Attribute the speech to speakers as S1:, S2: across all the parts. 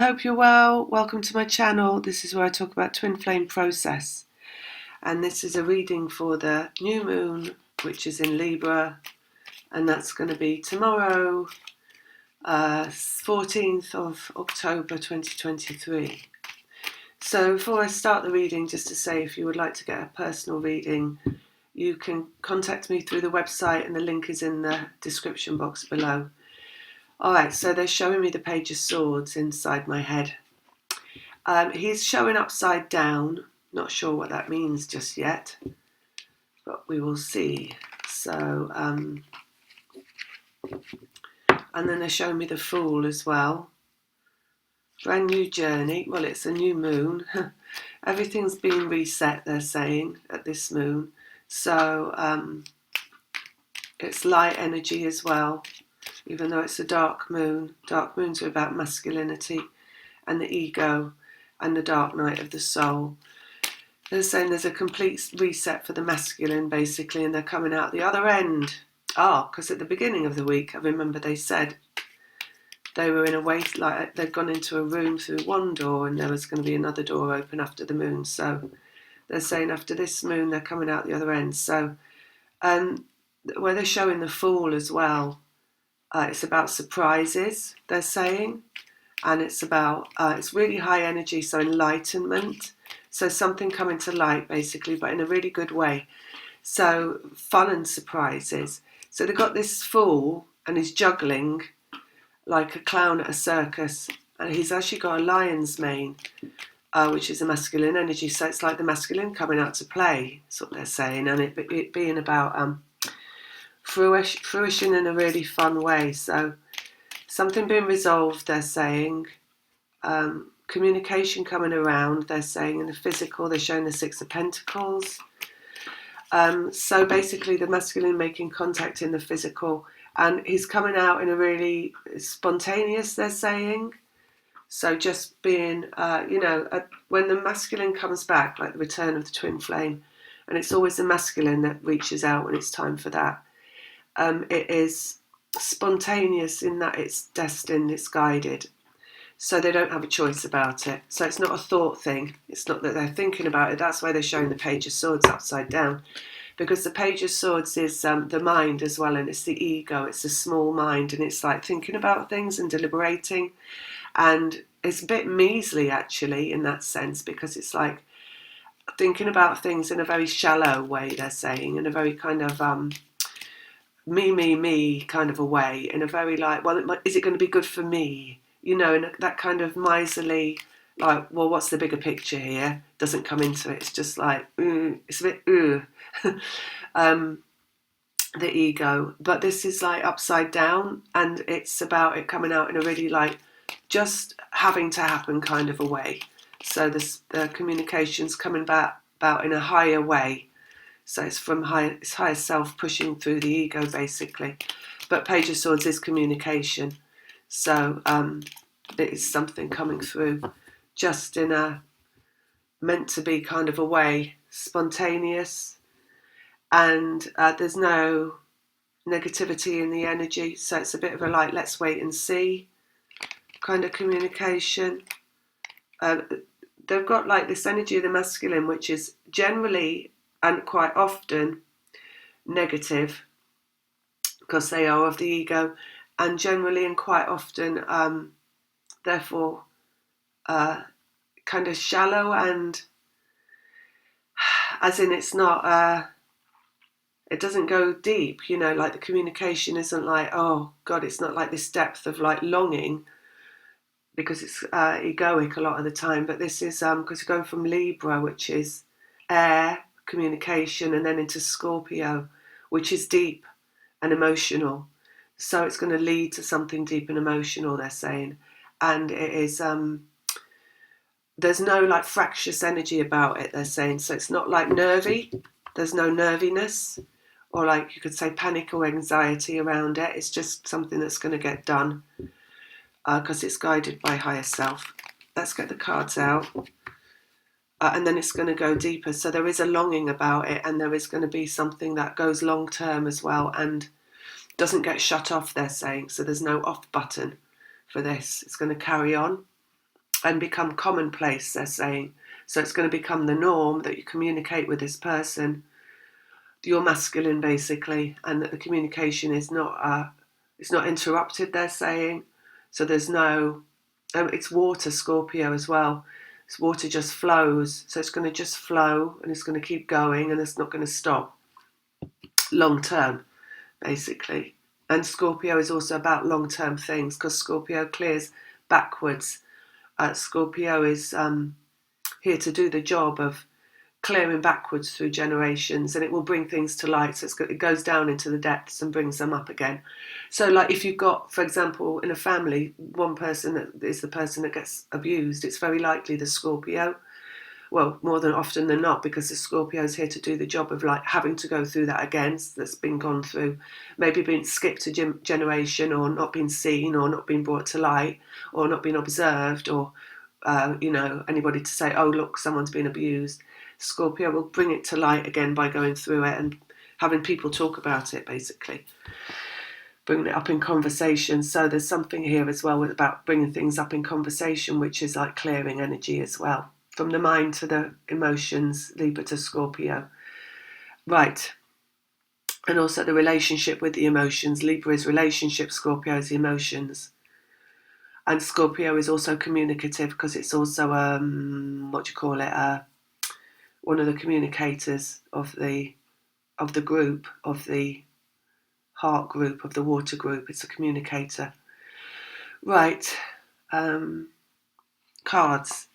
S1: I hope you're well. Welcome to my channel. This is where I talk about twin flame process. And this is a reading for the new moon, which is in Libra. And that's going to be tomorrow, 14th of October 2023. So before I start the reading, just to say if you would like to get a personal reading, you can contact me through the website and the link is in the description box below. Alright, so they're showing me the Page of Swords inside my head. He's showing upside down. Not sure what that means just yet, but we will see. So, and then they're showing me the Fool as well. Brand new journey. Well, it's a new moon. Everything's been reset, they're saying, at this moon. So, it's light energy as well, even though it's a dark moon. Dark moons are about masculinity and the ego and the dark night of the soul. They're saying there's a complete reset for the masculine, basically, and they're coming out the other end. Because at the beginning of the week, I remember they said they were in a way, like they'd gone into a room through one door and there was going to be another door open after the moon. So they're saying after this moon, they're coming out the other end. So where they're showing the Fool as well, it's about surprises, they're saying. And it's about, it's really high energy, so enlightenment. So something coming to light, basically, but in a really good way. So fun and surprises. So they've got this Fool, and he's juggling like a clown at a circus. And he's actually got a lion's mane, which is a masculine energy. So it's like the masculine coming out to play, that's what they're saying. And it being about fruition in a really fun way. So something being resolved, they're saying. Communication coming around, they're saying. In the physical, they're showing the Six of Pentacles. So basically the masculine making contact in the physical, and he's coming out in a really spontaneous, they're saying. So just being, when the masculine comes back, like the return of the twin flame, and it's always the masculine that reaches out when it's time for that. It is spontaneous in that it's destined, it's guided. So they don't have a choice about it. So it's not a thought thing. It's not that they're thinking about it. That's why they're showing the Page of Swords upside down. Because the Page of Swords is the mind as well, and it's the ego. It's a small mind, and it's like thinking about things and deliberating. And it's a bit measly, actually, in that sense, because it's like thinking about things in a very shallow way, they're saying, in a very kind of me kind of a way, in a very like, well, is it going to be good for me? In that kind of miserly, like, well, what's the bigger picture here? Doesn't come into it. It's just like, it's a bit, the ego. But this is like upside down, and it's about it coming out in a really like just having to happen kind of a way. So the communication's coming back about in a higher way. So it's it's higher self pushing through the ego, basically. But Page of Swords is communication. So it is something coming through just in a meant to be kind of a way, spontaneous, and there's no negativity in the energy. So it's a bit of a like, let's wait and see kind of communication. They've got like this energy of the masculine, which is generally and quite often negative because they are of the ego, and generally and quite often therefore kind of shallow, and as in it's not it doesn't go deep, like the communication isn't like, oh god, it's not like this depth of like longing, because it's egoic a lot of the time. But this is because you're going from Libra, which is air communication, and then into Scorpio, which is deep and emotional. So it's going to lead to something deep and emotional, they're saying. And it is there's no like fractious energy about it, they're saying. So it's not like nervy. There's no nerviness, or like you could say panic or anxiety around it. It's just something that's going to get done because it's guided by higher self. Let's get the cards out. And then it's going to go deeper. So there is a longing about it, and there is going to be something that goes long term as well and doesn't get shut off, they're saying. So there's no off button for this. It's going to carry on. and become commonplace, they're saying. So it's going to become the norm that you communicate with this person, your masculine basically, and that the communication is not it's not interrupted, they're saying. So there's no it's water, Scorpio, as well. It's water just flows, so it's going to just flow and it's going to keep going and it's not going to stop long term basically. And Scorpio is also about long term things because Scorpio clears backwards. Scorpio is here to do the job of clearing backwards through generations, and it will bring things to light. So it goes down into the depths and brings them up again. So like if you've got, for example, in a family, one person that is the person that gets abused, it's very likely the Scorpio. Well, more than often than not, because the Scorpio is here to do the job of like having to go through that again, that's been gone through, maybe being skipped a generation, or not being seen, or not being brought to light, or not being observed, or anybody to say, oh look, someone's been abused. Scorpio will bring it to light again by going through it and having people talk about it, basically bringing it up in conversation. So there's something here as well about bringing things up in conversation, which is like clearing energy as well, from the mind to the emotions, Libra to Scorpio. Right. And also the relationship with the emotions. Libra is relationship, Scorpio is the emotions. And Scorpio is also communicative because it's also, one of the communicators of the group, of the heart group, of the water group. It's a communicator. Right. Cards.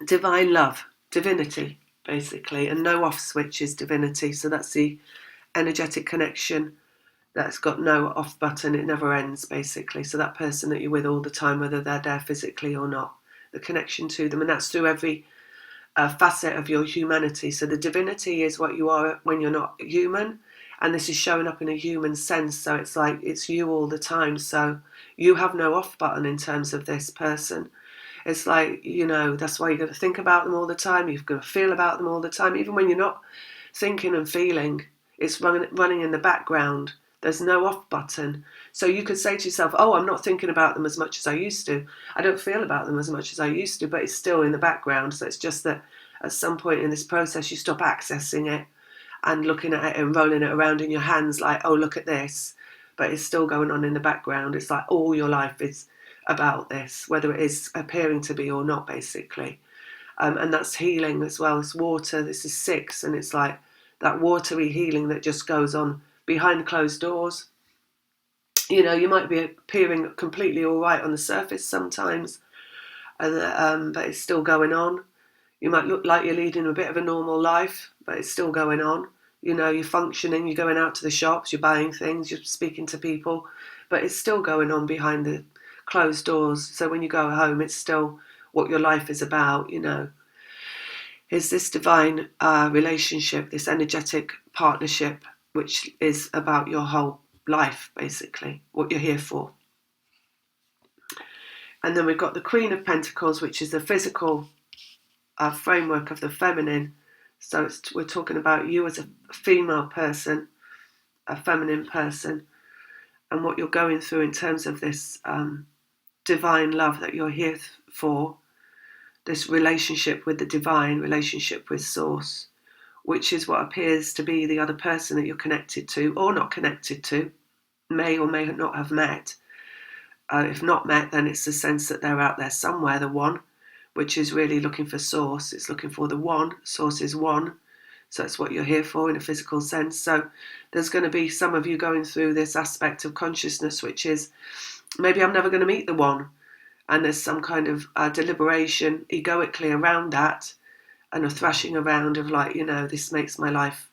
S1: Divine love, divinity, basically, and no off switch is divinity. So that's the energetic connection that's got no off button. It never ends, basically. So that person that you're with all the time, whether they're there physically or not, the connection to them, and that's through every facet of your humanity. So the divinity is what you are when you're not human, and this is showing up in a human sense. So it's like it's you all the time. So you have no off button in terms of this person. It's like, that's why you've got to think about them all the time. You've got to feel about them all the time. Even when you're not thinking and feeling, it's running in the background. There's no off button. So you could say to yourself, oh, I'm not thinking about them as much as I used to. I don't feel about them as much as I used to, but it's still in the background. So it's just that at some point in this process, you stop accessing it and looking at it and rolling it around in your hands like, oh, look at this. But it's still going on in the background. It's like all your life is about this, whether it is appearing to be or not, basically. And that's healing as well. It's water. This is 6, and it's like that watery healing that just goes on behind closed doors. You might be appearing completely all right on the surface sometimes, but it's still going on. You might look like you're leading a bit of a normal life, but it's still going on. You're functioning, you're going out to the shops, you're buying things, you're speaking to people, but it's still going on behind the closed doors. So when you go home, it's still what your life is about, is this divine relationship, this energetic partnership, which is about your whole life, basically, what you're here for. And then we've got the Queen of Pentacles, which is the physical framework of the feminine. So we're talking about you as a female person, a feminine person, and what you're going through in terms of this divine love that you're here for, this relationship with the divine, relationship with Source, which is what appears to be the other person that you're connected to or not connected to, may or may not have met. If not met, then it's the sense that they're out there somewhere, the one, which is really looking for Source. It's looking for the one. Source is one. So that's what you're here for in a physical sense. So there's going to be some of you going through this aspect of consciousness, which is maybe I'm never going to meet the one. And there's some kind of deliberation egoically around that, and a thrashing around of like, this makes my life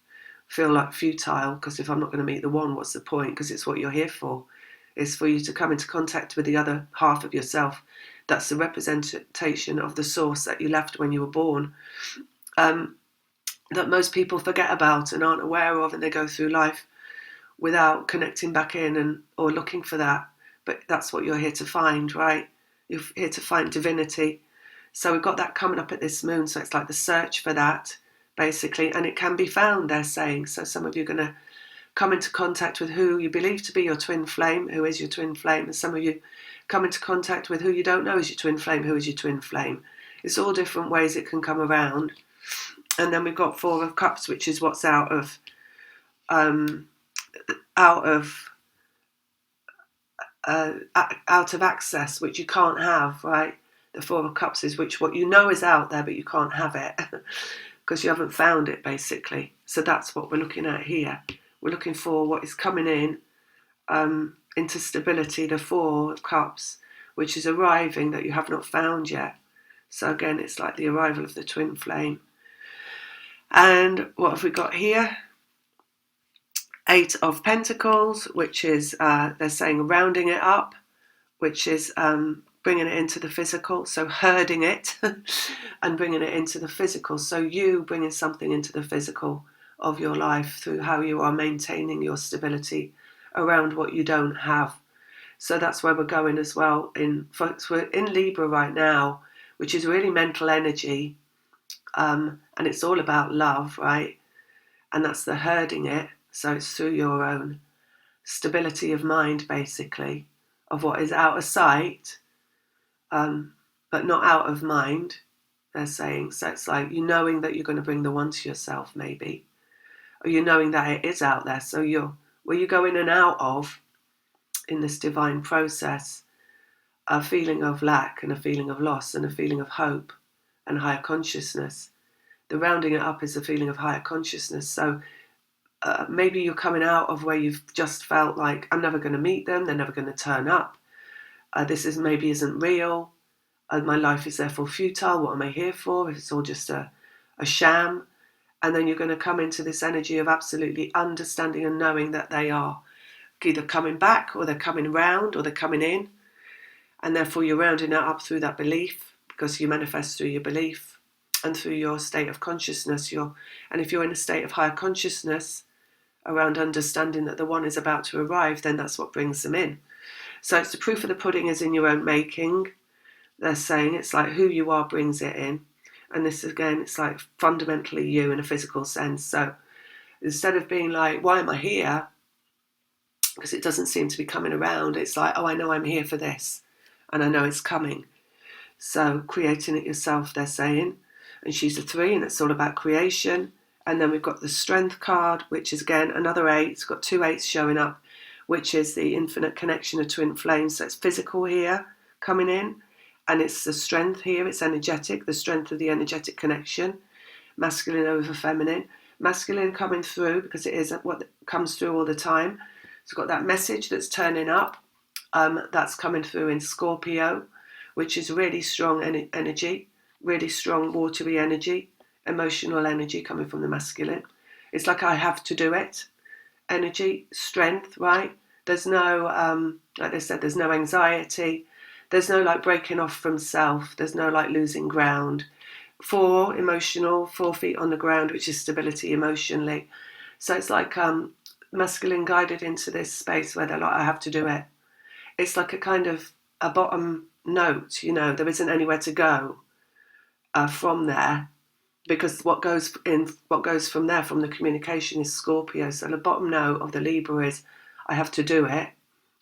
S1: feel like futile, because if I'm not going to meet the one, what's the point? Because it's what you're here for. It's for you to come into contact with the other half of yourself. That's the representation of the Source that you left when you were born, that most people forget about and aren't aware of, and they go through life without connecting back in or looking for that. But that's what you're here to find, right? You're here to find divinity. So we've got that coming up at this moon. So it's like the search for that, basically. And it can be found, they're saying. So some of you are going to come into contact with who you believe to be your twin flame, who is your twin flame, and some of you come into contact with who you don't know is your twin flame, who is your twin flame. It's all different ways it can come around. And then we've got Four of Cups, which is what's out of access, which you can't have, right? The Four of Cups is what you know is out there, but you can't have it because you haven't found it, basically. So that's what we're looking at here. We're looking for what is coming in into stability, the Four of Cups, which is arriving that you have not found yet. So again, it's like the arrival of the twin flame. And what have we got here? Eight of Pentacles, which is, they're saying rounding it up, which is bringing it into the physical, so herding it and bringing it into the physical. So you bringing something into the physical of your life through how you are maintaining your stability around what you don't have. So that's where we're going as well. We're in Libra right now, which is really mental energy, and it's all about love, right? And that's the herding it. So it's through your own stability of mind, basically, of what is out of sight, but not out of mind, they're saying. So it's like you knowing that you're going to bring the one to yourself, maybe, or you knowing that it is out there. So where you go in and out of in this divine process, a feeling of lack and a feeling of loss and a feeling of hope and higher consciousness. The rounding it up is a feeling of higher consciousness. So maybe you're coming out of where you've just felt like, I'm never going to meet them, they're never going to turn up. This isn't real. My life is therefore futile. What am I here for if it's all just a sham? And then you're going to come into this energy of absolutely understanding and knowing that they are either coming back or they're coming round or they're coming in. And therefore you're rounding it up through that belief, because you manifest through your belief and through your state of consciousness. And if you're in a state of higher consciousness around understanding that the one is about to arrive, then that's what brings them in. So it's the proof of the pudding is in your own making. They're saying it's like who you are brings it in. And this, again, it's like fundamentally you in a physical sense. So instead of being like, why am I here? Because it doesn't seem to be coming around. It's like, oh, I know I'm here for this. And I know it's coming. So creating it yourself, they're saying. And she's a 3, and it's all about creation. And then we've got the Strength card, which is, again, another 8. It's got 2 8s showing up, which is the infinite connection of twin flames. So it's physical here coming in. And it's the strength here. It's energetic, the strength of the energetic connection. Masculine over feminine. Masculine coming through because it is what comes through all the time. It's got that message that's turning up. That's coming through in Scorpio, which is really strong energy, really strong watery energy, emotional energy coming from the masculine. It's like I have to do it. Energy, strength, right? There's no, like they said, there's no anxiety. There's no like breaking off from self. There's no like losing ground. 4, emotional, 4 feet on the ground, which is stability emotionally. So it's like masculine guided into this space where they're like, I have to do it. It's like a kind of a bottom note, there isn't anywhere to go from there, because what goes from there, from the communication, is Scorpio. So the bottom note of the Libra is, I have to do it,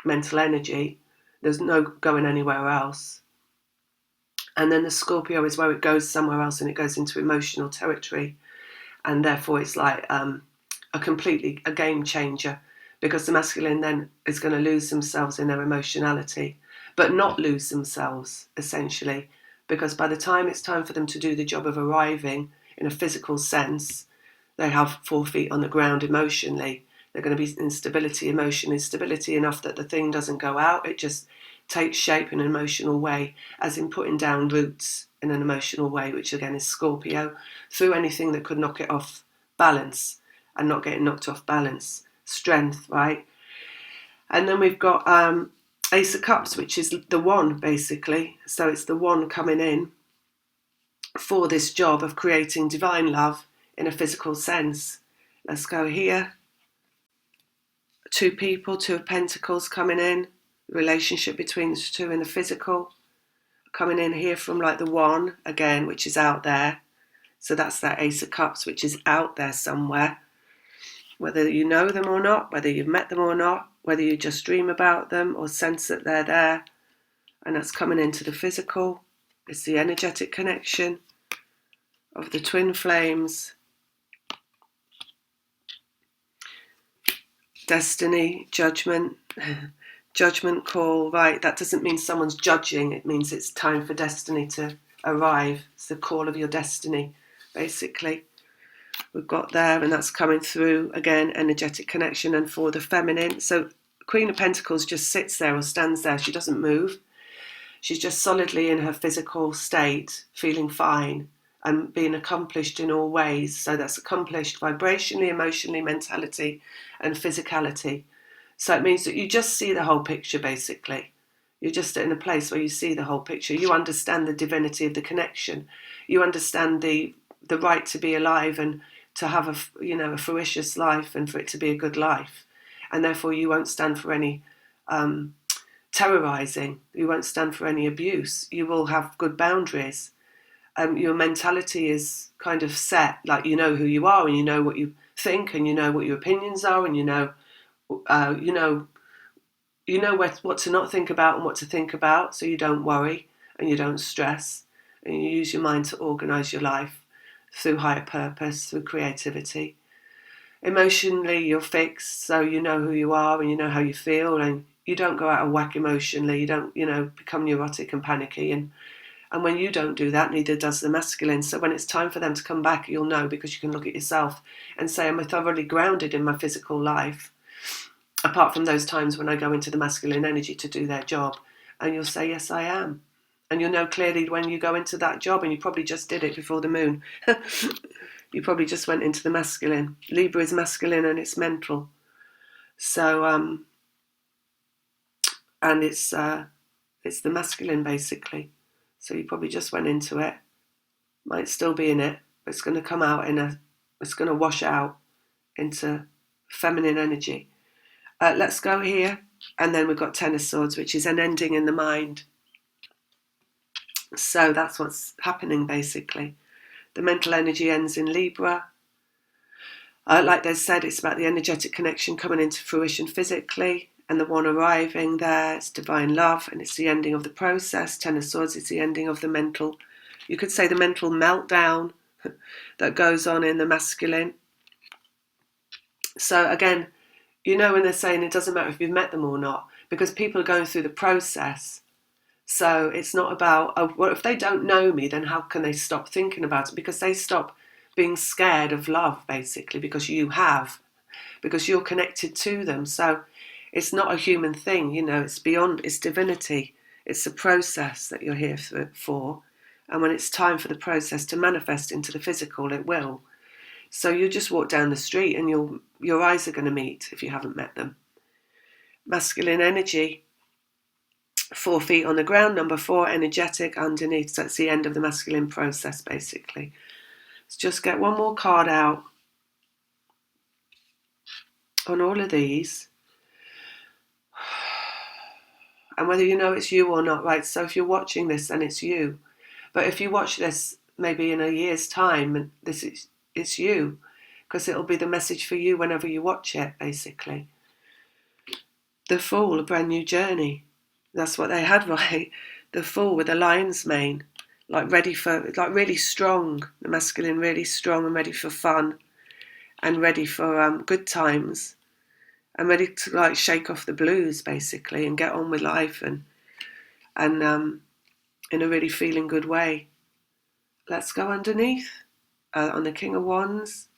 S1: mental energy. There's no going anywhere else. And then the Scorpio is where it goes somewhere else and it goes into emotional territory. And therefore it's like a game changer, because the masculine then is going to lose themselves in their emotionality, but not lose themselves, essentially, because by the time it's time for them to do the job of arriving in a physical sense, they have 4 feet on the ground emotionally. They're going to be in stability emotionally, stability enough that the thing doesn't go out. It just takes shape in an emotional way, as in putting down roots in an emotional way, which again is Scorpio, through anything that could knock it off balance, and not getting knocked off balance. Strength, right? And then we've got Ace of Cups, which is the one, basically. So it's the one coming in for this job of creating divine love in a physical sense. Let's go here. 2 people, 2 of Pentacles coming in. Relationship between the 2 in the physical. Coming in here from like the 1, again, which is out there. So that's that Ace of Cups, which is out there somewhere. whether you know them or not, whether you've met them or not, whether you just dream about them or sense that they're there. And that's coming into the physical. It's the energetic connection of the twin flames. Destiny, judgment, judgment call, right? That doesn't mean someone's judging. It means it's time for destiny to arrive. It's the call of your destiny, basically. We've got there, and that's coming through, again, energetic connection. And for the feminine, so Queen of Pentacles just sits there or stands there. She doesn't move. She's just solidly in her physical state, feeling fine and being accomplished in all ways. So that's accomplished vibrationally, emotionally, mentality, and physicality. So it means that you just see the whole picture, basically. You're just in a place where you see the whole picture. You understand the divinity of the connection. You understand the right to be alive and to have a fruitious life and for it to be a good life. And therefore you won't stand for any terrorizing. You won't stand for any abuse. You will have good boundaries. Your mentality is kind of set, like you know who you are and you know what you think and you know what your opinions are and you know what to not think about and what to think about, so you don't worry and you don't stress and you use your mind to organise your life through higher purpose, through creativity. Emotionally, you're fixed, so you know who you are and you know how you feel and you don't go out of whack emotionally. You don't, become neurotic and panicky. And when you don't do that, neither does the masculine. So when it's time for them to come back, you'll know because you can look at yourself and say, am I thoroughly grounded in my physical life? Apart from those times when I go into the masculine energy to do their job. And you'll say, yes, I am. And you'll know clearly when you go into that job, and you probably just did it before the moon. You probably just went into the masculine. Libra is masculine and it's mental. So, and it's the masculine, basically. So you probably just went into it. Might still be in it, but it's going to come out it's going to wash out into feminine energy. Let's go here. And then we've got Ten of Swords, which is an ending in the mind. So that's what's happening, basically. The mental energy ends in Libra. Like they said, it's about the energetic connection coming into fruition physically, and the one arriving there, it's divine love, and it's the ending of the process. Ten of Swords is the ending of the mental, you could say the mental meltdown that goes on in the masculine. So again, when they're saying it doesn't matter if you've met them or not, because people are going through the process. So it's not about, well, if they don't know me, then how can they stop thinking about it? Because they stop being scared of love, basically, because you're connected to them. So it's not a human thing, it's beyond, it's divinity. It's a process that you're here for. And when it's time for the process to manifest into the physical, it will. So you just walk down the street and your eyes are going to meet if you haven't met them. Masculine energy, 4 feet on the ground, number 4, energetic underneath. So that's the end of the masculine process, basically. Let's just get one more card out on all of these. And whether you know it's you or not, right? So if you're watching this, then it's you. But if you watch this maybe in a year's time, it's you, because it'll be the message for you whenever you watch it, basically. The Fool, a brand new journey. That's what they had, right? The Fool with a lion's mane, really strong, the masculine, really strong and ready for fun and ready for good times and ready to shake off the blues, basically, and get on with life and in a really feeling good way. Let's go underneath on the King of Wands.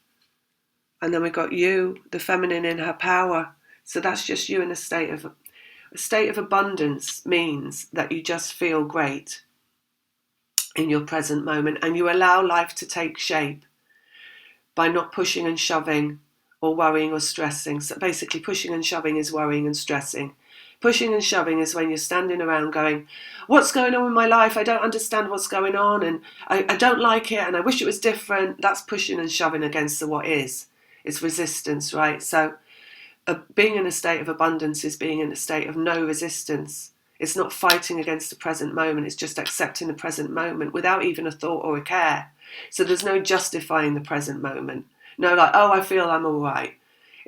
S1: And then we've got you, the feminine in her power. So that's just you in a state of abundance, means that you just feel great in your present moment and you allow life to take shape by not pushing and shoving or worrying or stressing. So basically pushing and shoving is worrying and stressing. Pushing and shoving is when you're standing around going, what's going on in my life? I don't understand what's going on and I don't like it and I wish it was different. That's pushing and shoving against the what is. It's resistance, right? So being in a state of abundance is being in a state of no resistance. It's not fighting against the present moment. It's just accepting the present moment without even a thought or a care. So there's no justifying the present moment. No, I feel I'm all right.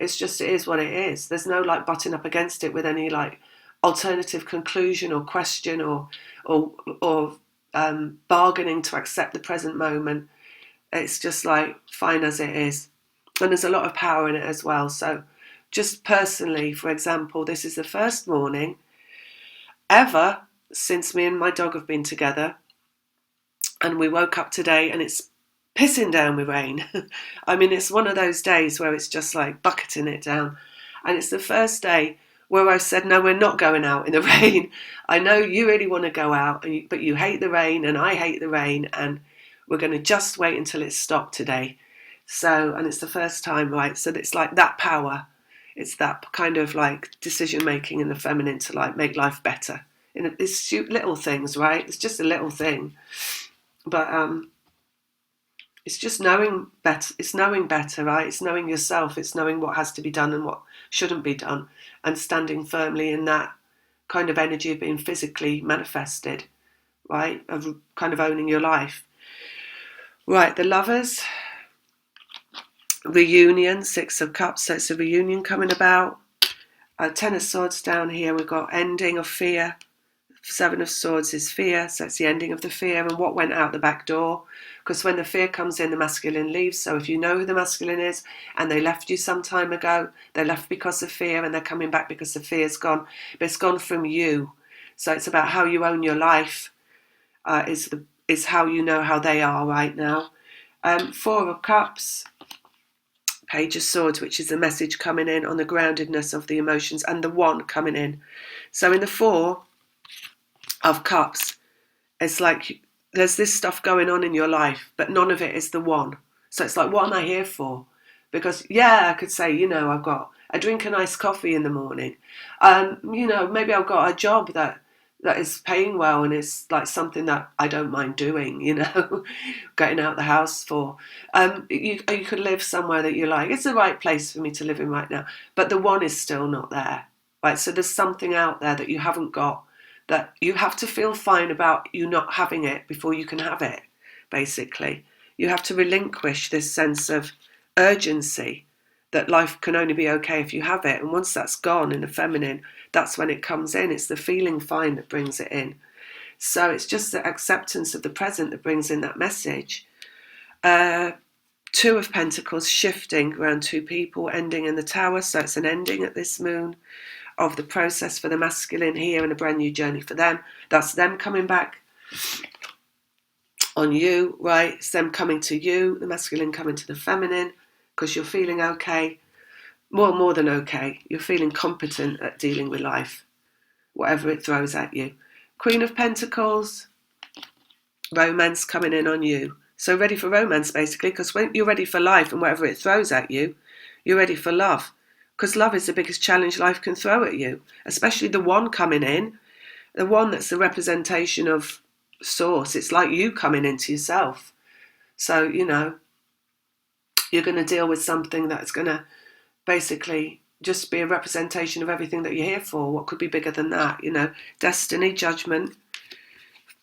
S1: It's just, it is what it is. There's no like butting up against it with any like alternative conclusion or question or bargaining to accept the present moment. It's just like fine as it is. And there's a lot of power in it as well. So just personally, for example, this is the first morning ever since me and my dog have been together, and we woke up today and it's pissing down with rain. I mean, it's one of those days where it's just like bucketing it down. And it's the first day where I said, no, we're not going out in the rain. I know you really want to go out, but you hate the rain and I hate the rain, and we're going to just wait until it's stopped today. So, and it's the first time, right? So it's like that power. It's that kind of like decision making in the feminine to like make life better. And it's little things, right? It's just a little thing. But it's just knowing better. It's knowing better, right? It's knowing yourself. It's knowing what has to be done and what shouldn't be done, and standing firmly in that kind of energy of being physically manifested, right? Of kind of owning your life. Right, the Lovers, reunion, Six of Cups. So it's a reunion coming about. Ten of Swords down here. We've got ending of fear. Seven of Swords is fear, so it's the ending of the fear and what went out the back door. Because when the fear comes in, the masculine leaves. So if you know who the masculine is and they left you some time ago, they left because of fear and they're coming back because the fear's gone. But it's gone from you. So it's about how you own your life, is how you know how they are right now. Four of Cups, Page of Swords, which is the message coming in on the groundedness of the emotions, and the One coming in. So in the Four of Cups, it's like there's this stuff going on in your life, but none of it is the one. So it's like, what am I here for? Because I could say, I drink a nice coffee in the morning. Maybe I've got a job that is paying well and is like something that I don't mind doing, getting out the house for. You could live somewhere that you like. It's the right place for me to live in right now, but the one is still not there, right? So there's something out there that you haven't got, that you have to feel fine about you not having it before you can have it, basically. You have to relinquish this sense of urgency that life can only be okay if you have it. And once that's gone in the feminine, that's when it comes in. It's the feeling fine that brings it in. So it's just the acceptance of the present that brings in that message. Two of Pentacles, shifting around two people, ending in the Tower. So it's an ending at this moon of the process for the masculine here and a brand new journey for them. That's them coming back on you, right? It's them coming to you, the masculine coming to the feminine, because you're feeling okay. More than okay. You're feeling competent at dealing with life, whatever it throws at you. Queen of Pentacles, romance coming in on you. So ready for romance, basically, because when you're ready for life and whatever it throws at you, you're ready for love. Because love is the biggest challenge life can throw at you, especially the One coming in, the one that's the representation of source. It's like you coming into yourself. So, you're going to deal with something that's going to basically just be a representation of everything that you're here for. What could be bigger than that? Destiny, judgment,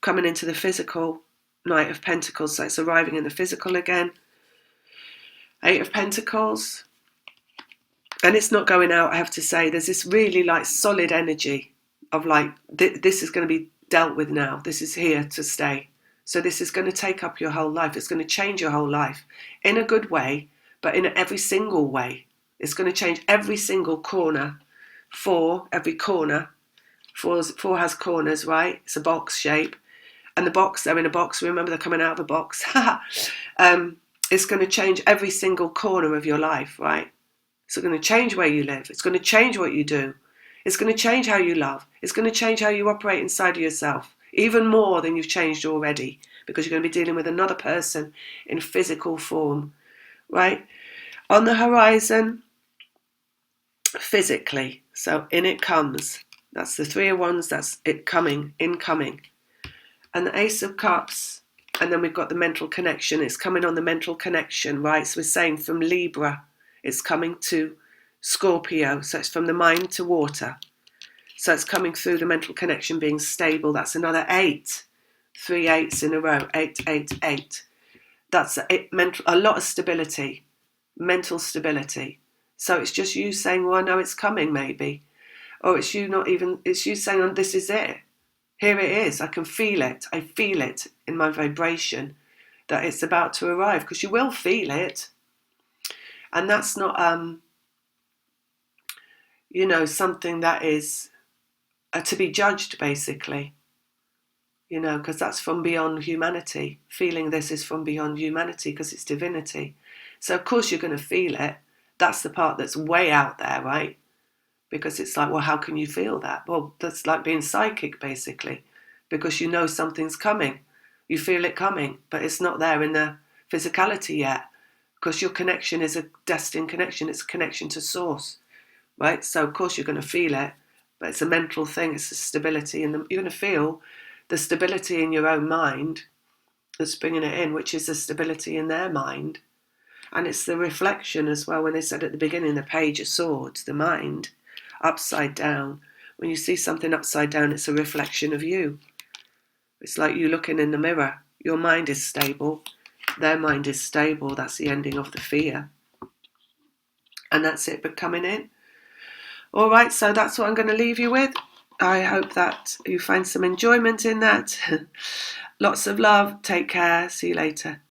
S1: coming into the physical, Knight of Pentacles. So it's arriving in the physical again. Eight of Pentacles. And it's not going out, I have to say. There's this really like solid energy of like, this is going to be dealt with now. This is here to stay. So this is going to take up your whole life. It's going to change your whole life in a good way, but in every single way. It's going to change every single corner. Every corner. Four has corners, right? It's a box shape. And the box, they're in a box. Remember, they're coming out of a box. It's going to change every single corner of your life, right? It's going to change where you live. It's going to change what you do. It's going to change how you love. It's going to change how you operate inside of yourself, even more than you've changed already, because you're going to be dealing with another person in physical form, right? On the horizon, physically. So in it comes. That's the Three of Wands. That's it coming, incoming. And the Ace of Cups. And then we've got the mental connection. It's coming on the mental connection, right? So we're saying from Libra, it's coming to Scorpio. So it's from the mind to water. So it's coming through the mental connection being stable. That's another 8. 3 8s in a row. 8, 8, 8. That's a lot of stability. Mental stability. So it's just you saying, well, I know it's coming, maybe. Or it's you saying, oh, this is it. Here it is. I can feel it. I feel it in my vibration that it's about to arrive, because you will feel it. And that's not, something that is to be judged, basically, because that's from beyond humanity. Feeling this is from beyond humanity because it's divinity. So, of course, you're going to feel it. That's the part that's way out there, right? Because it's like, well, how can you feel that? Well, that's like being psychic, basically, because you know something's coming. You feel it coming, but it's not there in the physicality yet, because your connection is a destined connection. It's a connection to source, right? So, of course, you're going to feel it, but it's a mental thing. It's a stability, and you're going to feel the stability in your own mind that's bringing it in, which is the stability in their mind. And it's the reflection as well. When they said at the beginning, the Page of Swords, the mind, upside down. When you see something upside down, it's a reflection of you. It's like you looking in the mirror. Your mind is stable. Their mind is stable. That's the ending of the fear. And that's it, but coming in. All right, so that's what I'm going to leave you with. I hope that you find some enjoyment in that. Lots of love. Take care. See you later.